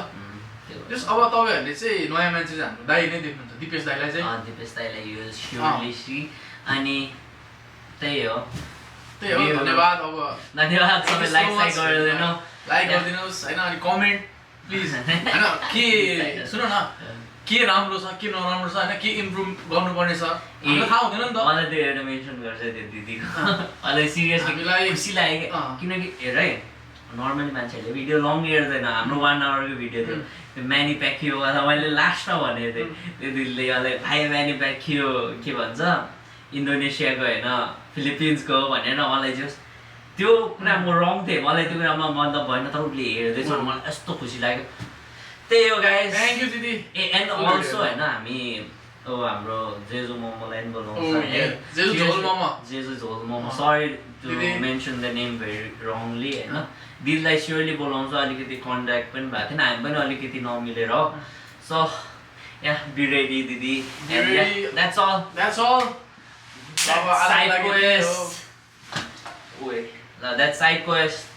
जस अब तपाईँहरूले चाहिँ नयाँ मान्छे चाहिँ हाम्रो दाइ नै देख्नुहुन्छ दिपेश दाइलाई चाहिँ दिपेश दाइलाई यो स्योरली सी अनि त्यही हो धन्यवाद अब धन्यवाद सबै लाइक गरिदिनुहोस् होइन अनि कमेन्ट प्लिज होइन के सुन न के राम्रो छ के नराम्रो छ होइन के इम्प्रुभ गर्नुपर्ने छ हामीलाई थाहा हुँदैन नि त मलाई त्यो एउटा मेन्सन गर्छ त्यो दिदीको मलाई सिरियसली खुसी लाग्यो किनकि हेर है नर्मली मान्छेहरूले भिडियो लङ हेर्दैन हाम्रो 1 आवरको भिडियो थियो त्यो म्यानी प्याकियो मैले लास्टमा भनेको थिएँ त्यो दिदीले मलाई भाइ म्यानी प्याकियो के भन्छ इन्डोनेसियाको होइन फिलिपिन्सको भनेर मलाई जस त्यो कुरा म रङ थिएँ मलाई त्यो कुरामा मतलब भएन तर उसले हेर्दैछ मलाई यस्तो खुसी लाग्यो त्यही हो गाइस थ्याङ्क यू दिदी एन्ड अल्सो होइन हामी हाम्रो जेजु मोमोलाई पनि बोलाउँछ जेजु झोल momo sorry to mention the name very wrongly होइन दिदीलाई स्योरली बोलाउँछ अलिकति कन्ट्याक्ट पनि भएको थिएन हामी पनि अलिकति नमिलेर सो या बी रेडी दिदी that's all That's side quest. Wait, that's side quest.